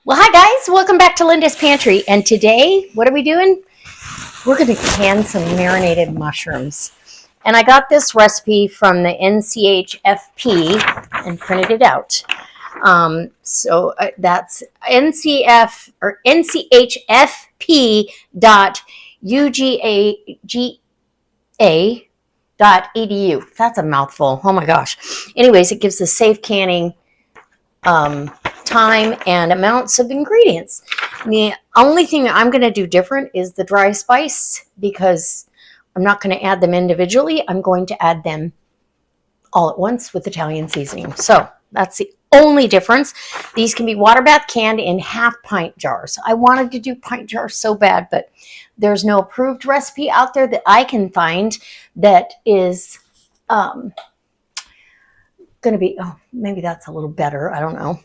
Well, hi guys, welcome back to Linda's Pantry. And today, what are we doing? We're going to can some marinated mushrooms. And I got this recipe from the NCHFP and printed it out. That's NCF or NCHFP dot UGA dot edu. That's a mouthful. Oh my gosh. Anyways, it gives the safe canning time and amounts of ingredients. The only thing I'm going to do different is the dry spice, because I'm not going to add them individually. I'm going to add them all at once with Italian seasoning. So that's the only difference. These can be water bath canned in half pint jars. I wanted to do pint jars so bad, but there's no approved recipe out there that I can find that is going to be, oh, maybe that's a little better. I don't know.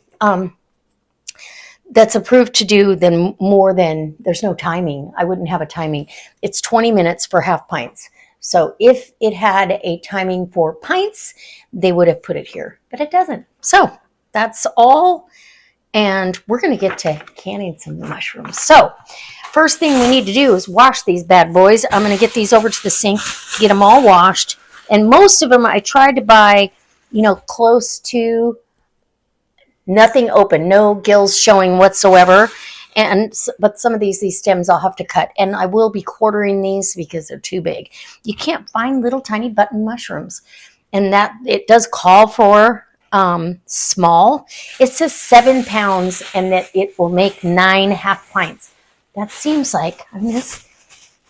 That's approved to do then more than, there's no timing. I wouldn't have a timing. It's 20 minutes for half pints. So if it had a timing for pints, they would have put it here, but it doesn't. So that's all. And we're going to get to canning some mushrooms. So first thing we need to do is wash these bad boys. I'm going to get these over to the sink, get them all washed. And most of them I tried to buy, close to nothing open, no gills showing whatsoever. But some of these stems I'll have to cut, and I will be quartering these because they're too big. You can't find little tiny button mushrooms, and that it does call for small. It says 7 pounds, and that it will make 9 half pints. That seems like,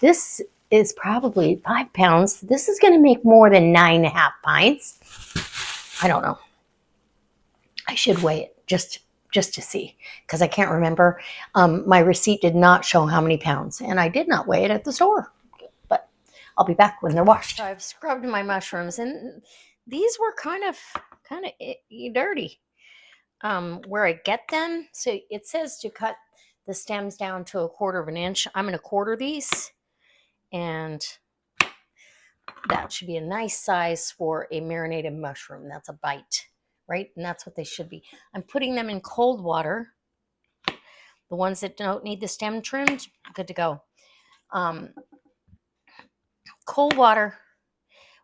this is probably 5 pounds. This is going to make more than 9.5 pints. I don't know. I should weigh it just to see, because I can't remember. My receipt did not show how many pounds, and I did not weigh it at the store. But I'll be back when they're washed. So I've scrubbed my mushrooms, and these were kind of dirty where I get them. So it says to cut the stems down to 1/4 of an inch. I'm going to quarter these, and that should be a nice size for a marinated mushroom. That's a bite. Right? And that's what they should be. I'm putting them in cold water. The ones that don't need the stem trimmed, good to go. Cold water,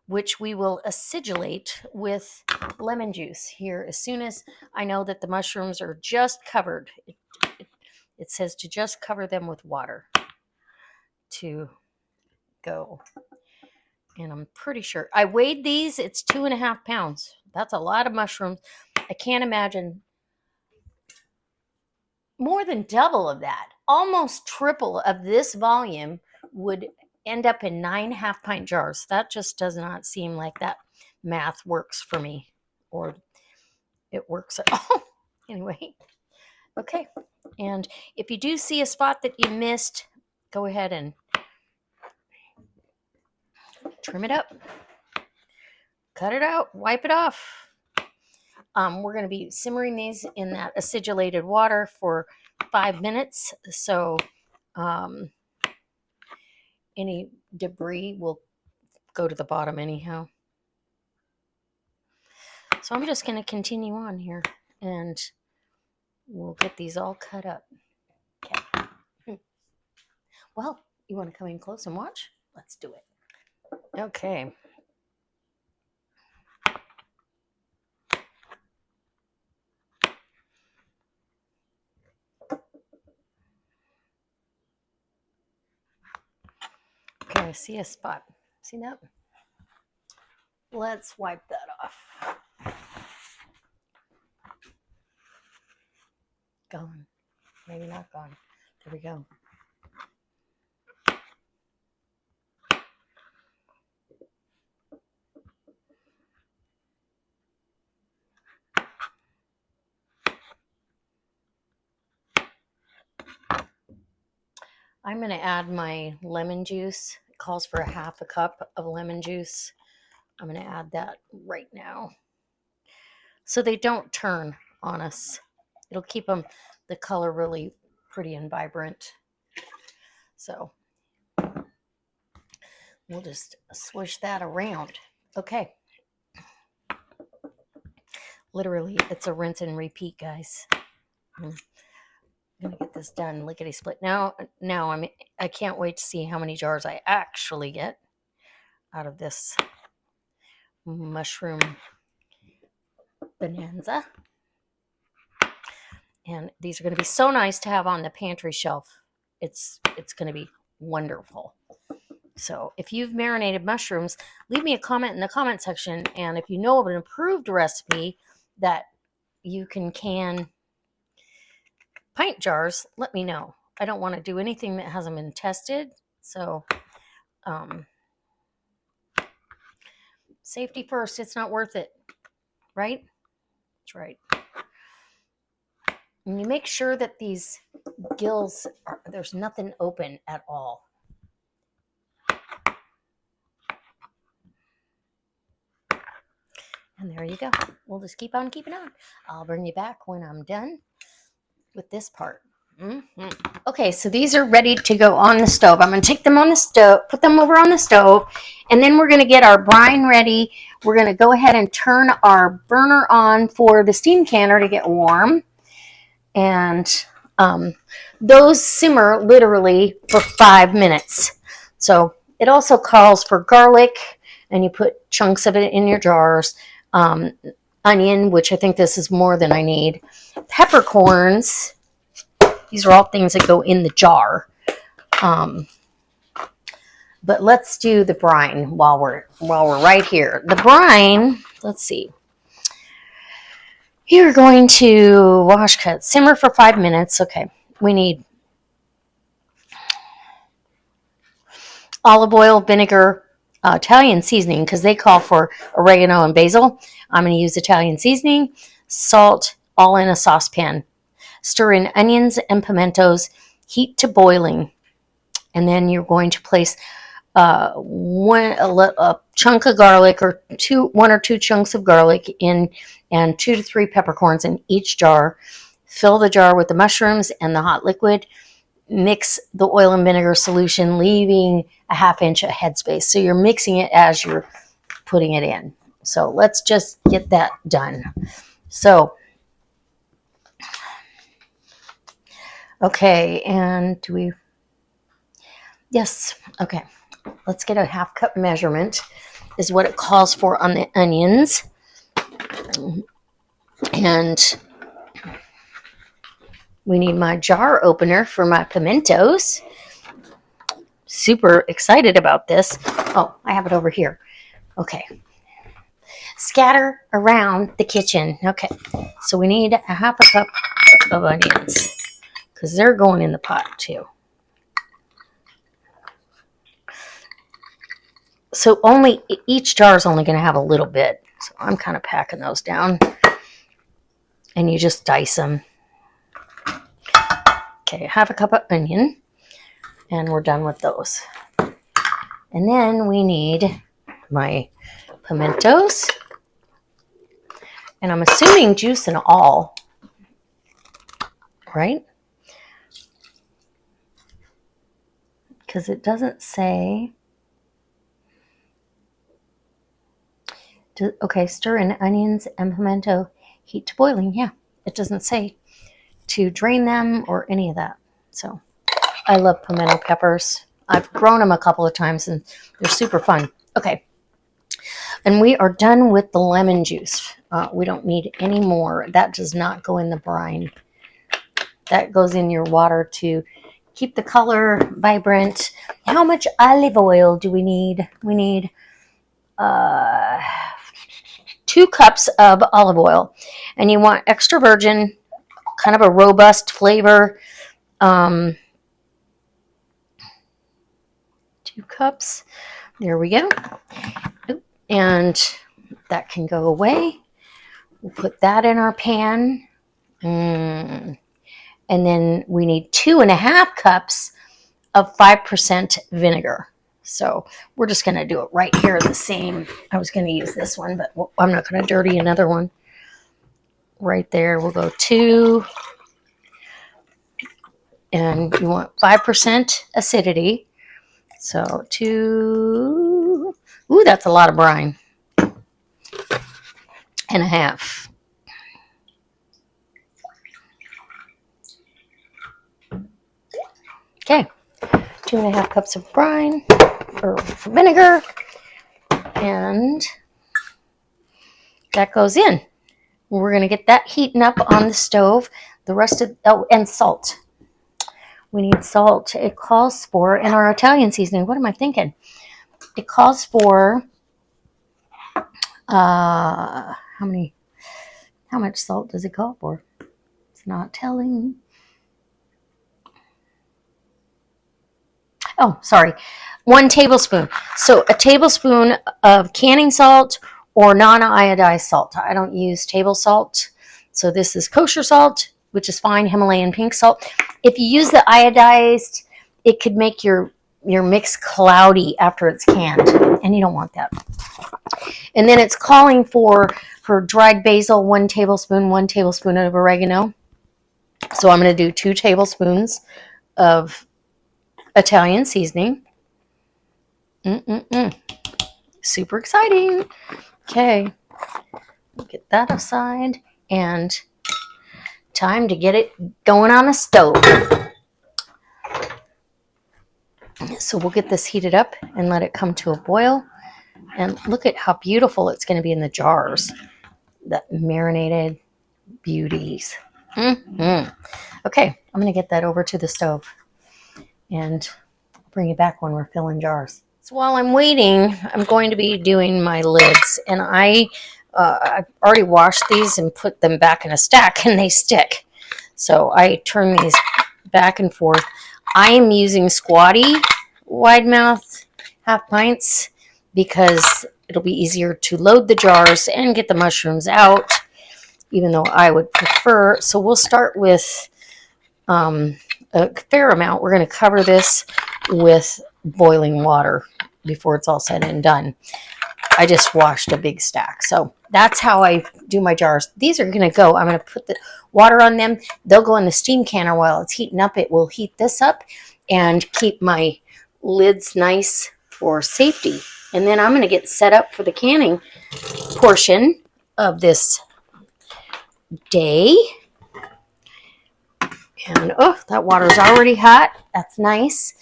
which we will acidulate with lemon juice here as soon as I know that the mushrooms are just covered. It says to just cover them with water to go. And I'm pretty sure I weighed these. It's 2.5 pounds. That's a lot of mushrooms. I can't imagine more than double of that, almost triple of this volume would end up in 9 half pint jars. That just does not seem like that math works for me, or it works at all. Anyway, okay. And if you do see a spot that you missed, go ahead and trim it up, cut it out, wipe it off. We're going to be simmering these in that acidulated water for 5 minutes. So any debris will go to the bottom anyhow. So I'm just going to continue on here, and we'll get these all cut up. Okay. Well, you want to come in close and watch? Let's do it. Okay. Okay, I see a spot. See that? Let's wipe that off. Gone. Maybe not gone. There we go. I'm going to add my lemon juice. It calls for 1/2 cup of lemon juice. I'm going to add that right now, so they don't turn on us. It'll keep them, the color, really pretty and vibrant. So we'll just swish that around. Okay. Literally, it's a rinse and repeat, guys. I'm gonna get this done lickety split. Now I can't wait to see how many jars I actually get out of this mushroom bonanza. And these are going to be so nice to have on the pantry shelf. It's going to be wonderful. So if you've marinated mushrooms, leave me a comment in the comment section. And if you know of an improved recipe that you can pint jars, let me know. I don't want to do anything that hasn't been tested. So safety first. It's not worth it, right? That's right. And you make sure that these gills, there's nothing open at all. And there you go. We'll just keep on keeping on. I'll bring you back when I'm done with this part. Okay, so these are ready to go on the stove. I'm going to take them on the stove, put them over on the stove, and then we're going to get our brine ready. We're going to go ahead and turn our burner on for the steam canner to get warm. And those simmer literally for 5 minutes. So it also calls for garlic, and you put chunks of it in your jars. Onion, which I think this is more than I need. Peppercorns. These are all things that go in the jar. But let's do the brine while we're right here. The brine, let's see. You're going to wash, cut, simmer for 5 minutes. Okay, we need olive oil, vinegar, Italian seasoning, because they call for oregano and basil. I'm going to use Italian seasoning, salt, all in a saucepan. Stir in onions and pimentos, heat to boiling, and then you're going to place a chunk of garlic, or one or two chunks of garlic in, and 2 to 3 peppercorns in each jar. Fill the jar with the mushrooms and the hot liquid. Mix the oil and vinegar solution, leaving a 1/2 inch of headspace. So you're mixing it as you're putting it in. So let's just get that done. So, okay, and do we? Yes, okay. Let's get a 1/2 cup measurement, is what it calls for on the onions. And we need my jar opener for my pimentos. Super excited about this. Oh, I have it over here. Okay. Scatter around the kitchen. Okay. So we need a 1/2 cup of onions, because they're going in the pot too. So each jar is only going to have a little bit. So I'm kind of packing those down. And you just dice them. Okay, 1/2 cup of onion. And we're done with those. And then we need my pimentos. And I'm assuming juice and all. Right? Because it doesn't say. Okay, stir in onions and pimento, heat to boiling. Yeah, it doesn't say to drain them or any of that. So I love pimento peppers. I've grown them a couple of times and they're super fun. Okay, and we are done with the lemon juice. We don't need any more. That does not go in the brine. That goes in your water to keep the color vibrant. How much olive oil do we need? We need 2 cups of olive oil, and you want extra virgin, kind of a robust flavor. 2 cups. There we go. And that can go away. We'll put that in our pan. And then we need 2.5 cups of 5% vinegar. So we're just going to do it right here the same. I was going to use this one, but I'm not going to dirty another one. Right there, we'll go 2. And you want 5% acidity. So 2. Ooh, that's a lot of brine. 1/2. Okay, 2.5 cups of brine or vinegar, and that goes in. We're going to get that heating up on the stove. The rest of, oh, and salt. We need salt. It calls for, in our Italian seasoning, what am I thinking? It calls for, how much salt does it call for? It's not telling. Oh, sorry. 1 tablespoon. So a tablespoon of canning salt or non-iodized salt. I don't use table salt. So this is kosher salt, which is fine, Himalayan pink salt. If you use the iodized, it could make your mix cloudy after it's canned, and you don't want that. And then it's calling for dried basil, 1 tablespoon, 1 tablespoon of oregano. So I'm going to do 2 tablespoons of Italian seasoning. Super exciting. Okay, get that aside, and time to get it going on the stove. So we'll get this heated up and let it come to a boil. And look at how beautiful it's going to be in the jars. The marinated beauties. Okay, I'm going to get that over to the stove, and I'll bring you back when we're filling jars. So while I'm waiting, I'm going to be doing my lids, and I've already washed these and put them back in a stack, and they stick. So I turn these back and forth. I am using squatty wide mouth half pints because it'll be easier to load the jars and get the mushrooms out, even though I would prefer. So we'll start with a fair amount. We're going to cover this with boiling water before it's all said and done. I just washed a big stack. So that's how I do my jars. These are going to go, I'm going to put the water on them. They'll go in the steam canner while it's heating up. It will heat this up and keep my lids nice for safety. And then I'm going to get set up for the canning portion of this day. And oh, that water's already hot. That's nice.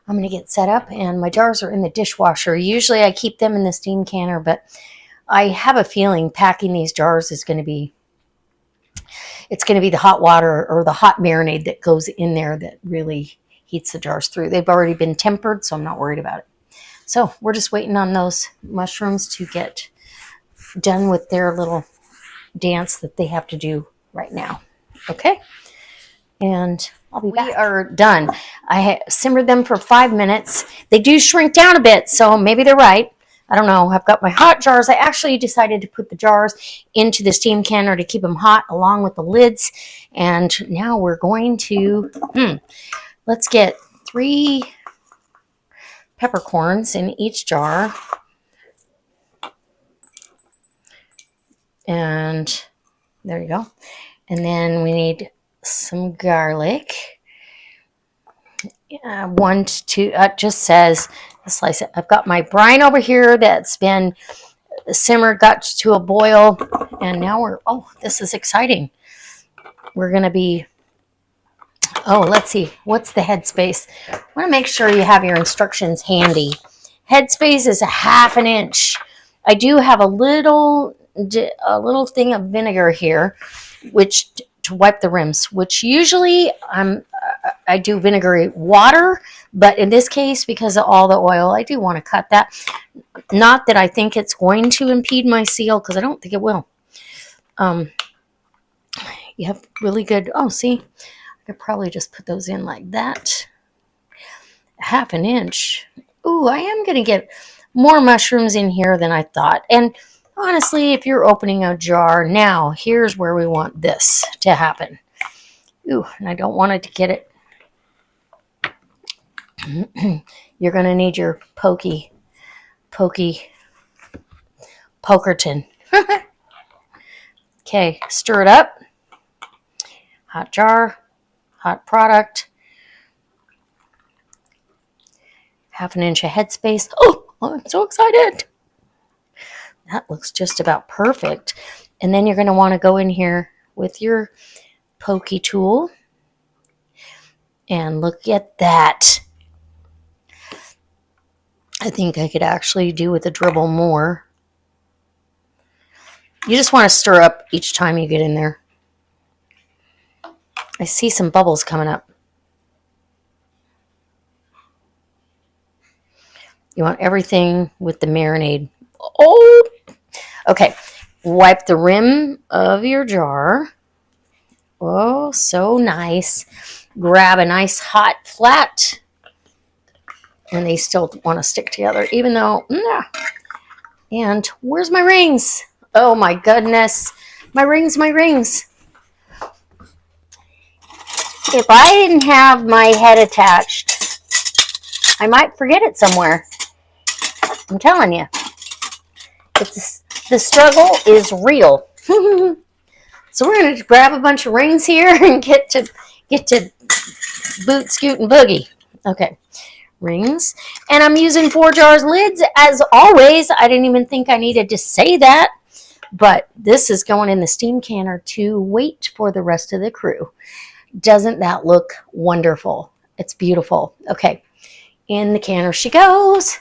I'm going to get set up, and my jars are in the dishwasher. Usually I keep them in the steam canner, but I have a feeling packing these jars is going to be, it's going to be the hot water or the hot marinade that goes in there that really heats the jars through. They've already been tempered, so I'm not worried about it. So we're just waiting on those mushrooms to get done with their little dance that they have to do right now. Okay? And I'll be back. We are done. I simmered them for 5 minutes. They do shrink down a bit, so maybe they're right. I don't know. I've got my hot jars. I actually decided to put the jars into the steam canner to keep them hot along with the lids. And now we're going to, let's get 3 peppercorns in each jar. And there you go. And then we need some garlic. 1 to 2, it just says slice it. I've got my brine over here that's been simmered, got to a boil, and now we're, oh, this is exciting. We're going to be, oh, let's see, what's the headspace? I want to make sure you have your instructions handy. Headspace is 1/2 inch. I do have a little thing of vinegar here, which to wipe the rims, which usually I do vinegary water, but in this case, because of all the oil, I do want to cut that. Not that I think it's going to impede my seal, because I don't think it will. You have really good, oh, see, I could probably just put those in like that. 1/2 inch. Ooh, I am going to get more mushrooms in here than I thought. And honestly, if you're opening a jar now, here's where we want this to happen. Ooh, and I don't want it to get it. You're going to need your poker tin. Okay, stir it up. Hot jar, hot product. 1/2 inch of headspace. Oh, I'm so excited. That looks just about perfect. And then you're going to want to go in here with your pokey tool And look at that. I think I could actually do with a dribble more. You just want to stir up each time you get in there. I see some bubbles coming up. You want everything with the marinade. Oh, okay. Wipe the rim of your jar. Oh, so nice. Grab a nice hot flat. And they still want to stick together, even though, And where's my rings? Oh my goodness. My rings, my rings. If I didn't have my head attached, I might forget it somewhere. I'm telling you. The struggle is real. So we're going to grab a bunch of rings here and get to boot, scoot, and boogie. Okay. Rings. And I'm using 4 jars lids as always. I didn't even think I needed to say that. But this is going in the steam canner to wait for the rest of the crew. Doesn't that look wonderful? It's beautiful. Okay. In the canner she goes.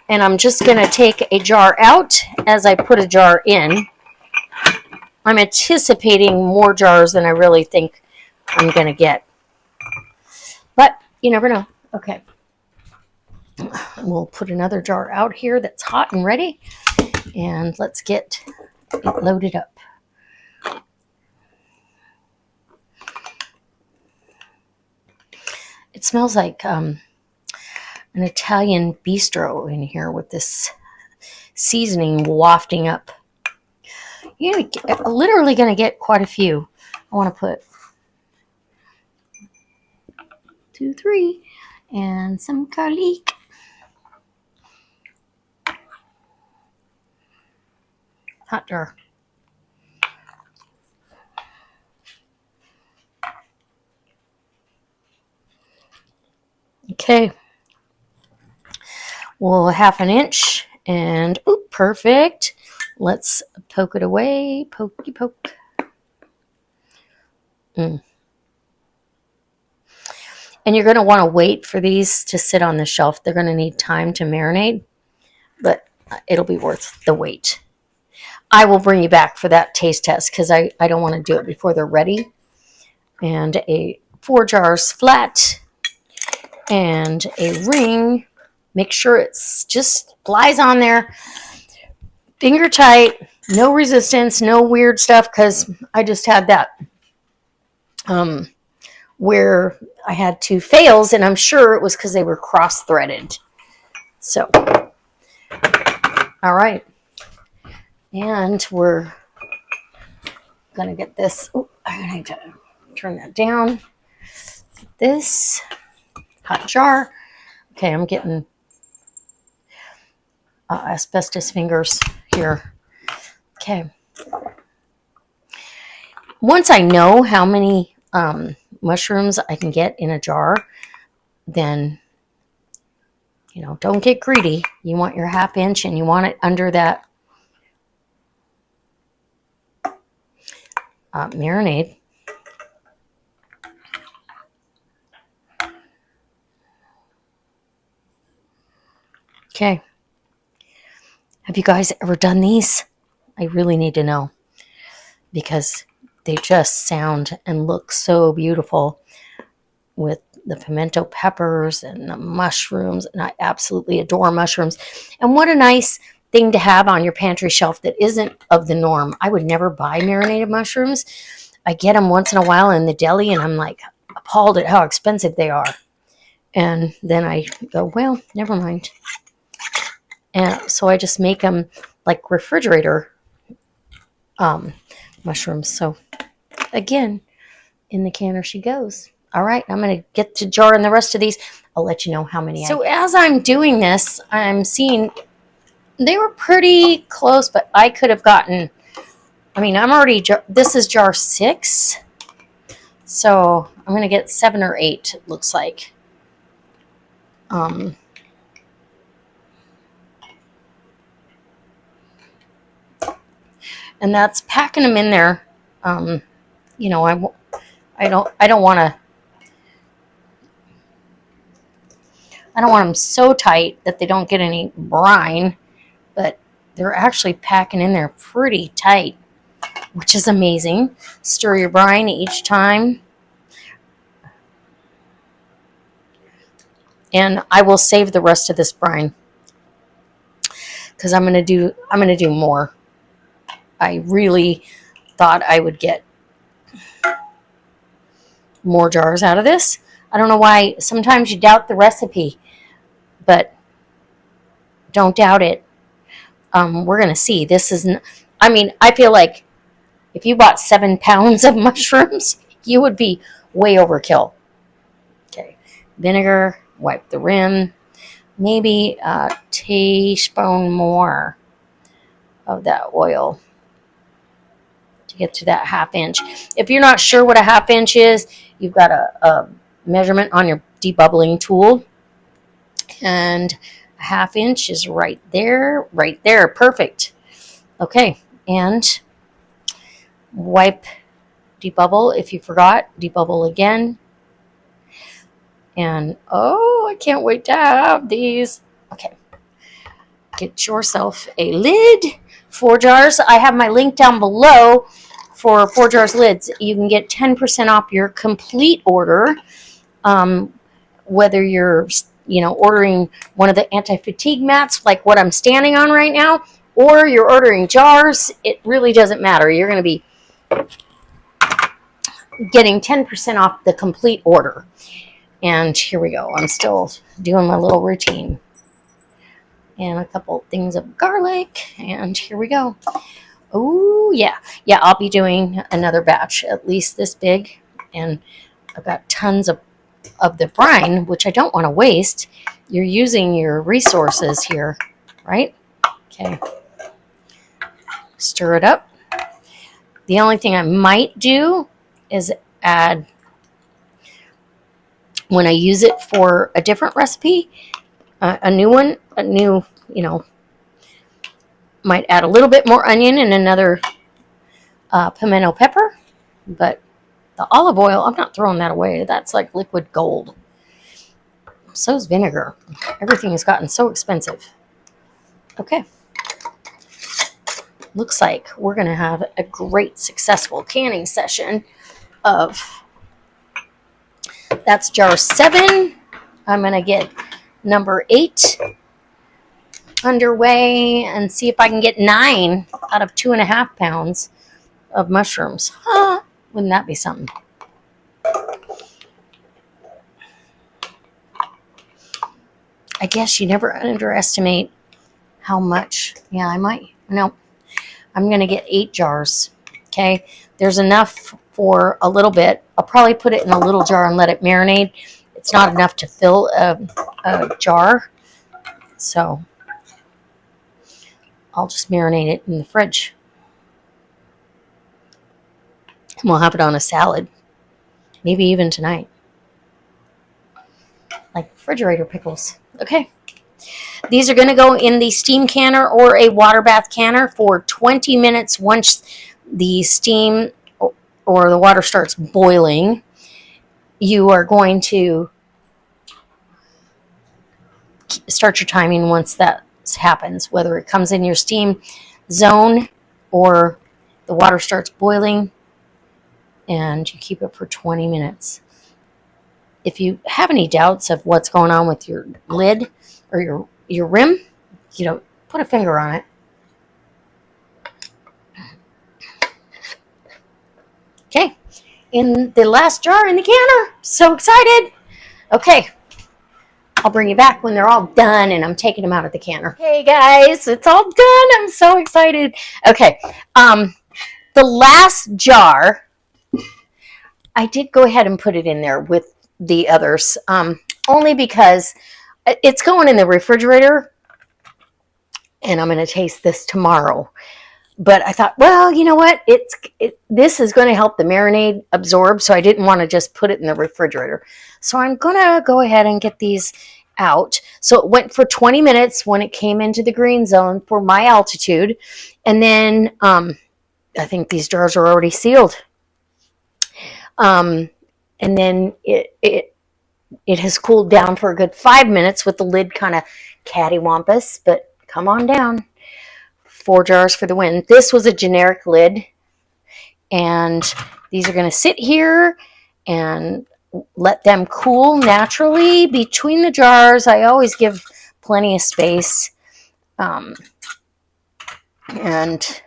And I'm just going to take a jar out as I put a jar in. I'm anticipating more jars than I really think I'm going to get. But you never know. Okay. We'll put another jar out here that's hot and ready. And let's get it loaded up. It smells like an Italian bistro in here with this seasoning wafting up. You're literally going to get quite a few. I want to put 2, 3, and some garlic. Hot jar. Okay. Well, 1/2 inch and perfect. Let's poke it away. Pokey poke. And you're going to want to wait for these to sit on the shelf. They're going to need time to marinate, but it'll be worth the wait. I will bring you back for that taste test because I don't want to do it before they're ready. And 4 jars flat and a ring. Make sure it's just flies on there. Finger tight, no resistance, no weird stuff, because I just had that where I had 2 fails, and I'm sure it was because they were cross-threaded. So, all right. And we're going to get this. Oh, I need to turn that down. This hot jar. Okay, I'm getting asbestos fingers here. Okay. Once I know how many mushrooms I can get in a jar, then, don't get greedy. You want your 1/2 inch and you want it under that marinade. Okay. Have you guys ever done these? I really need to know because they just sound and look so beautiful with the pimento peppers and the mushrooms. And I absolutely adore mushrooms. And what a nice thing to have on your pantry shelf that isn't of the norm. I would never buy marinated mushrooms. I get them once in a while in the deli and I'm like appalled at how expensive they are. And then I go, well, never mind. And so I just make them like refrigerator mushrooms. So again, in the canner she goes. All right, I'm going to get to jarring the rest of these. I'll let you know how many. So as I'm doing this, I'm seeing they were pretty close, but I could have gotten, I'm already, this is jar 6. So I'm going to get 7 or 8, it looks like. And that's packing them in there You know, I don't want to. I don't want them so tight that they don't get any brine, but they're actually packing in there pretty tight, which is amazing. Stir your brine each time. And I will save the rest of this brine because I'm gonna do more. I really thought I would get more jars out of this. I don't know why sometimes you doubt the recipe, but don't doubt it. We're gonna see. This isn't. I mean, I feel like if you bought 7 pounds of mushrooms, you would be way overkill. Okay, vinegar, wipe the rim. Maybe a teaspoon more of that oil to get to that 1/2 inch. If you're not sure what a 1/2 inch is, you've got a measurement on your debubbling tool, and a 1/2 inch is right there, perfect. Okay, and wipe, debubble if you forgot, debubble again. And oh, I can't wait to have these. Okay, get yourself a lid. 4 jars. I have my link down below for 4 jars lids. You can get 10% off your complete order, whether you're ordering one of the anti-fatigue mats like what I'm standing on right now, or you're ordering jars. It really doesn't matter. You're going to be getting 10% off the complete order. And here we go. I'm still doing my little routine. And a couple things of garlic. And here we go. Oh, yeah. Yeah, I'll be doing another batch, at least this big. And I've got tons of the brine, which I don't want to waste. You're using your resources here, right? Okay. Stir it up. The only thing I might do is add, when I use it for a different recipe, a new one, might add a little bit more onion and another pimento pepper. But the olive oil, I'm not throwing that away. That's like liquid gold. So's vinegar. Everything has gotten so expensive. Okay. Looks like we're going to have a great, successful canning session of, that's jar 7. I'm going to get number 8 underway and see if I can get 9 out of 2.5 pounds of mushrooms. Huh? Wouldn't that be something? I guess you never underestimate how much. Yeah, I might. No, I'm going to get 8 jars. Okay, there's enough for a little bit. I'll probably put it in a little jar and let it marinate. It's not enough to fill a jar, so I'll just marinate it in the fridge. And we'll have it on a salad, maybe even tonight, like refrigerator pickles. Okay. These are going to go in the steam canner or a water bath canner for 20 minutes. Once the steam or the water starts boiling, you are going to start your timing once that happens, whether it comes in your steam zone or the water starts boiling, and you keep it for 20 minutes. If you have any doubts of what's going on with your lid or your rim, put a finger on it. Okay, in the last jar in the canner. So excited. Okay, I'll bring you back when they're all done and I'm taking them out of the canner. Hey guys, it's all done. I'm so excited. Okay, the last jar, I did go ahead and put it in there with the others, only because it's going in the refrigerator and I'm going to taste this tomorrow. But I thought, well, you know what? This is going to help the marinade absorb, so I didn't want to just put it in the refrigerator. So I'm going to go ahead and get these out. So it went for 20 minutes when it came into the green zone for my altitude. And then I think these jars are already sealed. And then it has cooled down for a good 5 minutes with the lid kind of cattywampus, but come on down. 4 jars for the win. This was a generic lid, and these are going to sit here and let them cool naturally between the jars. I always give plenty of space. And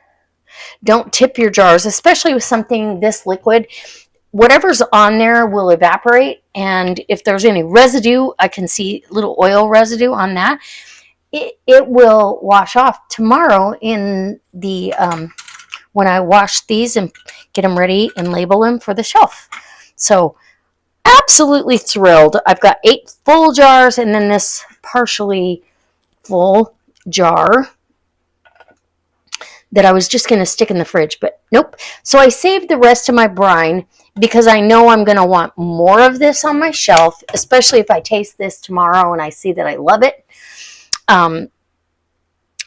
don't tip your jars, especially with something this liquid. Whatever's on there will evaporate, and if there's any residue, I can see little oil residue on that, it will wash off tomorrow in the when I wash these and get them ready and label them for the shelf. So absolutely thrilled. I've got 8 full jars and then this partially full jar that I was just going to stick in the fridge, but nope. So I saved the rest of my brine because I know I'm going to want more of this on my shelf, especially if I taste this tomorrow and I see that I love it.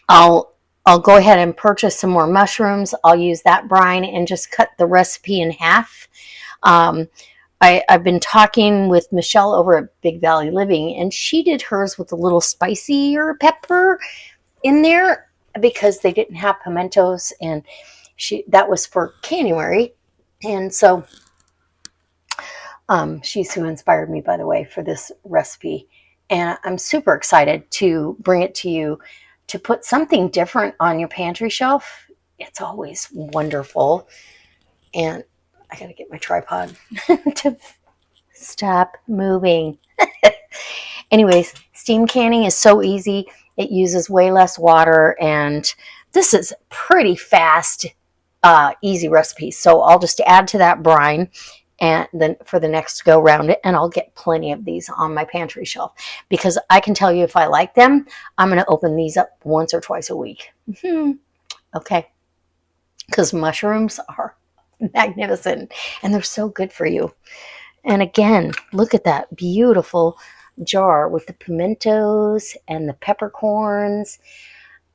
I'll go ahead and purchase some more mushrooms. I'll use that brine and just cut the recipe in half. I've been talking with Michelle over at Big Valley Living, and she did hers with a little spicier pepper in there because they didn't have pimentos, and that was for January. And so she's who inspired me, by the way, for this recipe. And I'm super excited to bring it to you, to put something different on your pantry shelf. It's always wonderful. And I got to get my tripod to stop moving. Anyways, steam canning is so easy. It uses way less water, and this is pretty fast, easy recipe. So I'll just add to that brine and then for the next go round it, and I'll get plenty of these on my pantry shelf because I can tell you if I like them, I'm going to open these up once or twice a week. Okay. Because mushrooms are magnificent and they're so good for you. And again, look at that beautiful jar with the pimentos and the peppercorns.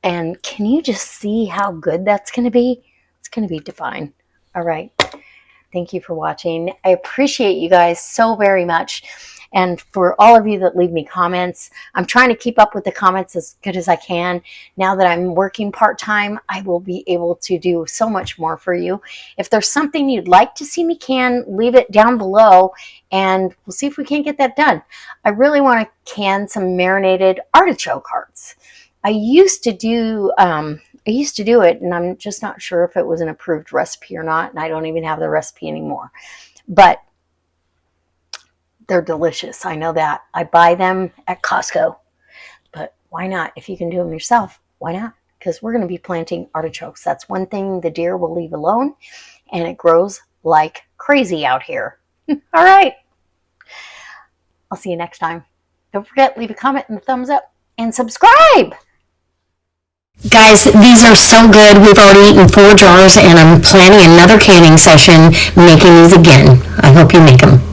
And can you just see how good that's going to be? It's going to be divine. All right. Thank you for watching. I appreciate you guys so very much. And for all of you that leave me comments, I'm trying to keep up with the comments as good as I can. Now that I'm working part-time, I will be able to do so much more for you. If there's something you'd like to see me can, leave it down below and we'll see if we can't get that done. I really want to can some marinated artichoke hearts. I used to do it, and I'm just not sure if it was an approved recipe or not, and I don't even have the recipe anymore. But they're delicious. I know that. I buy them at Costco. But why not? If you can do them yourself, why not? Because we're going to be planting artichokes. That's one thing the deer will leave alone, and it grows like crazy out here. All right. I'll see you next time. Don't forget, leave a comment and a thumbs up, and subscribe. Guys, these are so good. We've already eaten 4 jars, and I'm planning another canning session making these again. I hope you make them.